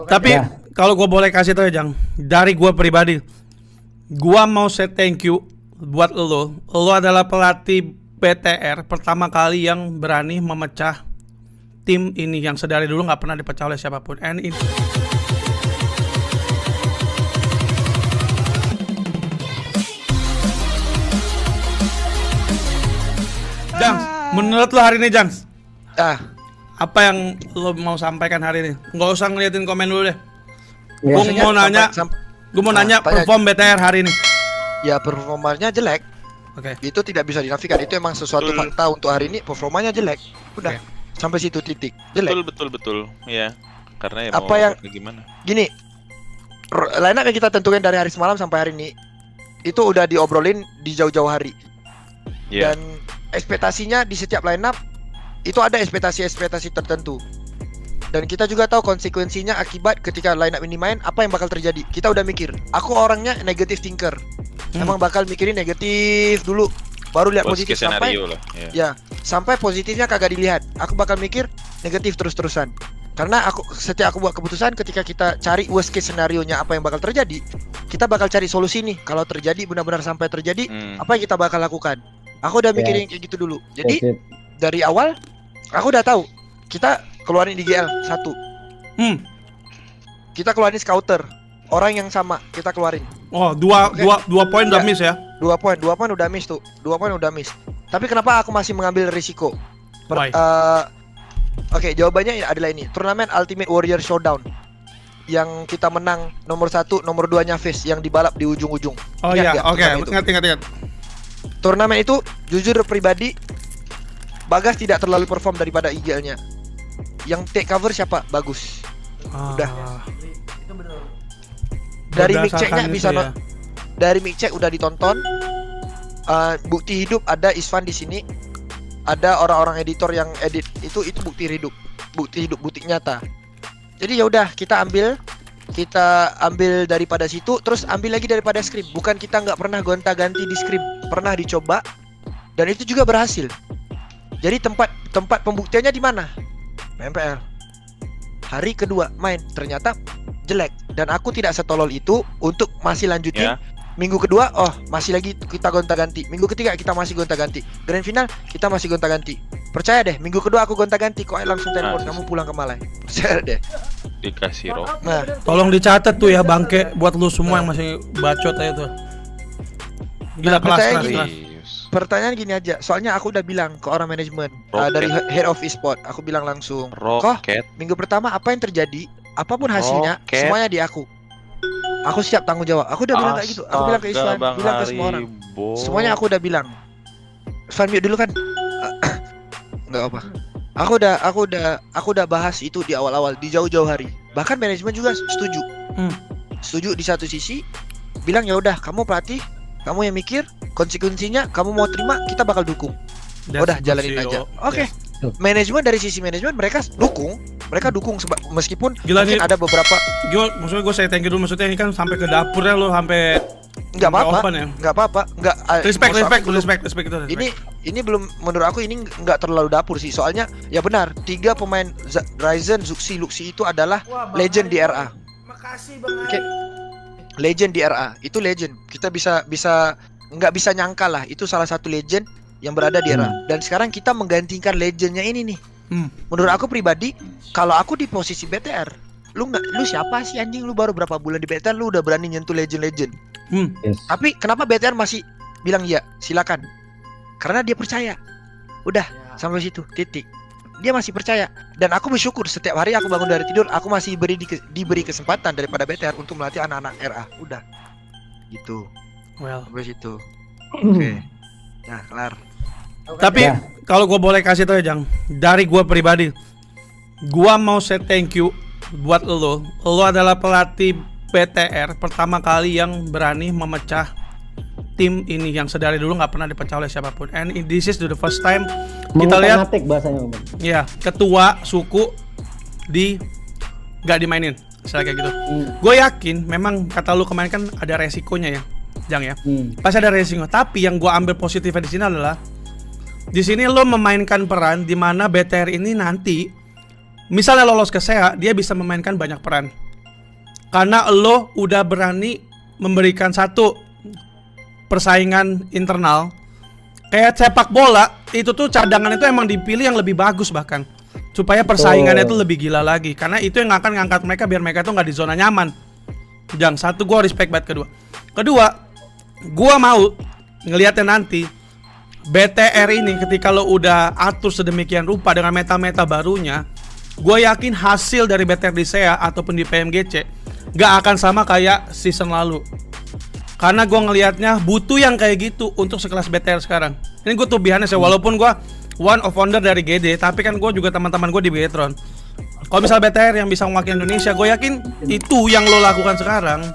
Tapi kalau gue boleh kasih tau ya Jang, dari gue pribadi, gue mau say thank you buat lo. Lo adalah pelatih BTR pertama kali yang berani memecah tim ini yang sedari dulu nggak pernah dipecah oleh siapapun. And ini Jang, menurut lo hari ini Jang, apa yang lo mau sampaikan hari ini? Nggak usah ngeliatin komen dulu deh. Gue mau nanya, perform BTR hari ini. Ya performanya jelek. Oke. Itu tidak bisa dinafikan. Itu emang sesuatu fakta untuk hari ini. Performanya jelek. Udah. Sampai situ titik. Jelek. Betul. Iya. Karena ya apa yang gimana? Gini. Line up yang kita tentukan dari hari semalam sampai hari ini itu udah diobrolin di jauh-jauh hari. Yeah. Dan ekspektasinya di setiap line up itu ada ekspektasi tertentu. Dan kita juga tahu konsekuensinya akibat ketika line up ini main, apa yang bakal terjadi. Kita udah mikir. Aku orangnya negative thinker. Emang bakal mikirin negatif dulu, baru lihat positif sampai sampai positifnya kagak dilihat. Aku bakal mikir negatif terus-terusan. Karena setiap aku buat keputusan, ketika kita cari worst case scenario-nya apa yang bakal terjadi, kita bakal cari solusi nih. Kalau terjadi benar-benar sampai terjadi, apa yang kita bakal lakukan. Aku udah mikirin kayak gitu dulu. Jadi dari awal aku udah tahu kita keluarin DGL 1. Kita keluarin scouter. Orang yang sama kita keluarin. Oh, dua poin udah miss ya? 2 poin udah miss tuh. 2 poin udah miss. Tapi kenapa aku masih mengambil risiko? Oke, jawabannya adalah ini. Turnamen Ultimate Warrior Showdown yang kita menang nomor 1, nomor 2-nya Face yang dibalap di ujung-ujung. Oh iya, oke. Ingat. Turnamen itu jujur pribadi Bagas tidak terlalu perform daripada IGL-nya. Yang take cover siapa? Bagus. Udah. Dari mic check-nya bisa ya. Dari mic check udah ditonton. Bukti hidup ada Isvan di sini. Ada orang-orang editor yang edit itu bukti hidup, bukti nyata. Jadi ya udah kita ambil daripada situ, terus ambil lagi daripada script. Bukan kita nggak pernah gonta-ganti di script, pernah dicoba dan itu juga berhasil. Jadi tempat pembuktiannya di mana? MPL. Hari kedua main ternyata jelek dan aku tidak setolol itu untuk masih lanjutin. Minggu kedua, masih lagi kita gonta-ganti. Minggu ketiga kita masih gonta-ganti. Grand final kita masih gonta-ganti. Percaya deh, minggu kedua aku gonta-ganti. Kok langsung telepon kamu pulang ke Malai. Percaya deh. Dikasih rok. Nah, tolong dicatat tuh ya bangke buat lu semua yang masih bacot aja tuh. Gila kelas. Pertanyaan gini aja, soalnya aku udah bilang ke orang manajemen dari head of e-sport, aku bilang langsung, minggu pertama apa yang terjadi, apapun hasilnya, semuanya di aku. Aku siap tanggung jawab. Aku udah bilang kayak gitu. Aku bilang ke Iswan, bilang ke semua orang. Semuanya aku udah bilang. Iswan mute dulu kan? Enggak apa. Aku udah bahas itu di awal-awal, di jauh-jauh hari. Bahkan manajemen juga setuju. Setuju di satu sisi, bilang ya udah, kamu pelatih, kamu yang mikir konsekuensinya, kamu mau terima, kita bakal dukung. Udah jalanin aja. Oke. Manajemen dari sisi manajemen mereka dukung meskipun mungkin ada beberapa. Maksudnya gue saya thank you dulu, maksudnya ini kan sampai ke dapurnya lo sampai nggak apa-apa. Respect itu. Ini belum, menurut aku ini nggak terlalu dapur sih, soalnya ya benar 3 pemain Ryzen, Zuxi, Luxi itu adalah legend di RA. Makasih Bang. Oke. Legend di RA itu legend. Kita nggak bisa nyangka lah itu salah satu legend yang berada di RA. Dan sekarang kita menggantikan legendnya ini nih. Menurut aku pribadi, kalau aku di posisi BTR, lu siapa sih anjing, lu baru berapa bulan di BTR lu udah berani nyentuh legend. Tapi kenapa BTR masih bilang iya, silakan. Karena dia percaya. Udah, sampai situ, titik. Dia masih percaya. Dan aku bersyukur setiap hari aku bangun dari tidur, aku masih diberi kesempatan daripada BTR untuk melatih anak-anak RA. Udah. Gitu. Sampai situ. Oke. Nah, kelar. Tapi kalau gue boleh kasih tau ya Jang, dari gue pribadi, gue mau say thank you buat lo. Lo adalah pelatih BTR pertama kali yang berani memecah tim ini yang sedari dulu nggak pernah dipecah oleh siapapun. And this is the first time kita lihat ya ketua suku nggak dimainin, misalnya kayak gitu. Gue yakin memang kata lu kemarin kan ada resikonya ya, Jang ya. Pasti ada resiko. Tapi yang gue ambil positifnya di sini adalah di sini lo memainkan peran di mana BTR ini nanti misalnya lolos ke SEA, dia bisa memainkan banyak peran. Karena lo udah berani memberikan satu persaingan internal. Kayak sepak bola, itu tuh cadangan itu emang dipilih yang lebih bagus bahkan, supaya persaingannya itu lebih gila lagi. Karena itu yang akan ngangkat mereka biar mereka tuh nggak di zona nyaman. Satu, gue respect banget. Kedua, gue mau ngelihatnya nanti BTR ini ketika lo udah atur sedemikian rupa dengan meta-meta barunya, gue yakin hasil dari BTR di SEA ataupun di PMGC gak akan sama kayak season lalu. Karena gue ngelihatnya butuh yang kayak gitu untuk sekelas BTR sekarang. Ini gue tuh bihannya sih, walaupun gue one of founder dari GD, tapi kan gue juga teman-teman gue di Bigetron. Kalau misal BTR yang bisa mewakili Indonesia, gue yakin itu yang lo lakukan sekarang,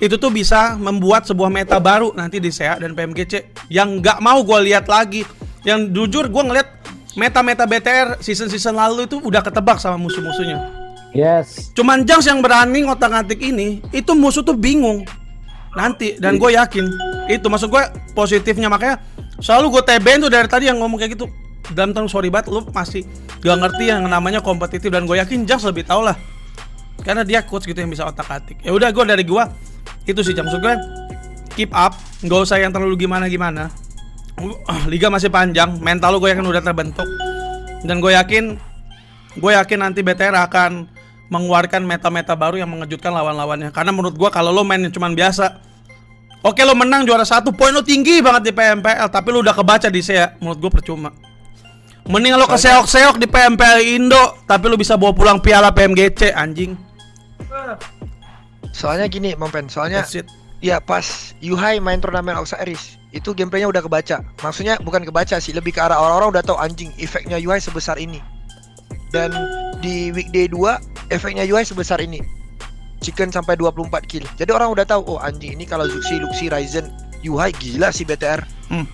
itu tuh bisa membuat sebuah meta baru nanti di SEA dan PMGC yang nggak mau gue lihat lagi. Yang jujur gue ngeliat meta-meta BTR season-season lalu itu udah ketebak sama musuh-musuhnya. Yes. Cuman Junks yang berani ngotak-ngatik ini, itu musuh tuh bingung nanti. Dan gue yakin itu, maksud gue positifnya, makanya selalu gue TBN tuh dari tadi yang ngomong kayak gitu. Dalam term sorry banget, lu masih gak ngerti yang namanya kompetitif. Dan gue yakin Junks lebih tau lah, karena dia coach gitu yang bisa otak-atik. Ya udah, gue dari gue itu sih Junks. Maksud gue keep up, gak usah yang terlalu gimana-gimana. Liga masih panjang, mental lu gue yakin udah terbentuk. Dan gue yakin nanti BTR akan mengeluarkan meta-meta baru yang mengejutkan lawan-lawannya. Karena menurut gue kalau lo main cuman biasa, oke lo menang juara 1, poin lo tinggi banget di PMPL, tapi lo udah kebaca di SEA, menurut gue percuma. Mending lo keseok-seok di PMPL Indo, tapi lo bisa bawa pulang piala PMGC, anjing. Soalnya gini, Mompen, soalnya ya pas Yuhai main turnamen Auxa Eris, itu gameplaynya udah kebaca. Maksudnya bukan kebaca sih, lebih ke arah orang-orang udah tahu anjing efeknya Yuhai sebesar ini. Dan di weekday 2 efeknya Yuhai sebesar ini. Chicken sampai 24 kill. Jadi orang udah tahu, oh anjing ini kalau Zuxi, Luxi, Ryzen, Yuhai gila sih BTR.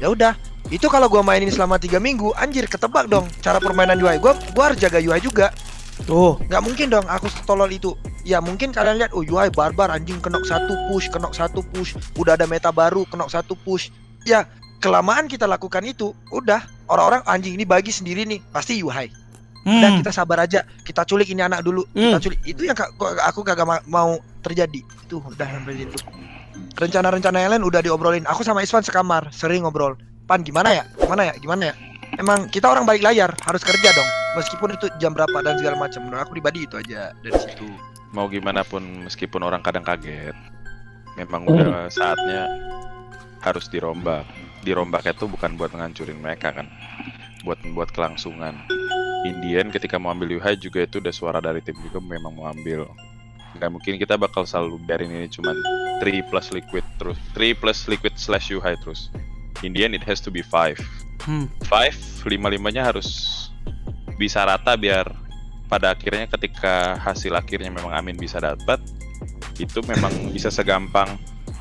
Ya udah. Itu kalau gua mainin selama 3 minggu, anjir ketebak dong cara permainan Yuhai. Gua harus jaga Yuhai juga. Tuh, nggak mungkin dong aku setolol itu. Ya mungkin kalian lihat, oh Yuhai barbar anjing, kenok 1 push, udah ada meta baru, kenok 1 push. Ya kelamaan kita lakukan itu, udah orang-orang anjing ini bagi sendiri nih, pasti Yuhai. Dan kita sabar aja, kita culik ini anak dulu, kita culik. Itu yang aku kagak mau terjadi. Itu udah sampai situ. Rencana-rencana yang lain udah diobrolin. Aku sama Isvan sekamar, sering ngobrol. Pan gimana ya? Gimana ya? Emang kita orang balik layar, harus kerja dong. Meskipun itu jam berapa dan segala macam. Menurut aku pribadi itu aja dari situ. Mau gimana pun, meskipun orang kadang kaget, memang udah saatnya harus dirombak. Dirombak itu bukan buat ngancurin mereka kan, buat kelangsungan. Indian ketika mau ambil Yuhai juga itu udah suara dari tim juga memang mau ambil. Nggak mungkin kita bakal selalu biarin ini cuman 3 plus liquid terus, 3 plus liquid slash Yuhai terus. Indian it has to be 5. 5-5-nya harus bisa rata biar pada akhirnya ketika hasil akhirnya memang Amin bisa dapat, itu memang bisa segampang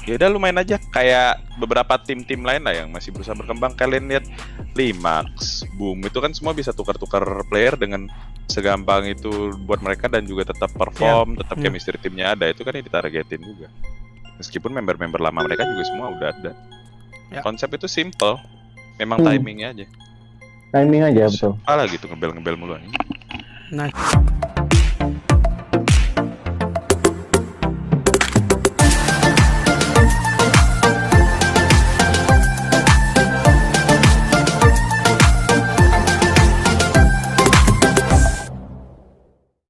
ya udah lu main aja kayak beberapa tim-tim lain lah yang masih berusaha berkembang. Kalian lihat Limax, Boom, itu kan semua bisa tukar-tukar player dengan segampang itu buat mereka dan juga tetap perform, tetap chemistry timnya ada. Itu kan yang ditargetin juga. Meskipun member-member lama mereka juga semua udah ada. Konsep itu simple, memang timingnya aja. Timing aja betul. Apalah gitu ngebel-ngebel mulu aja. Nah.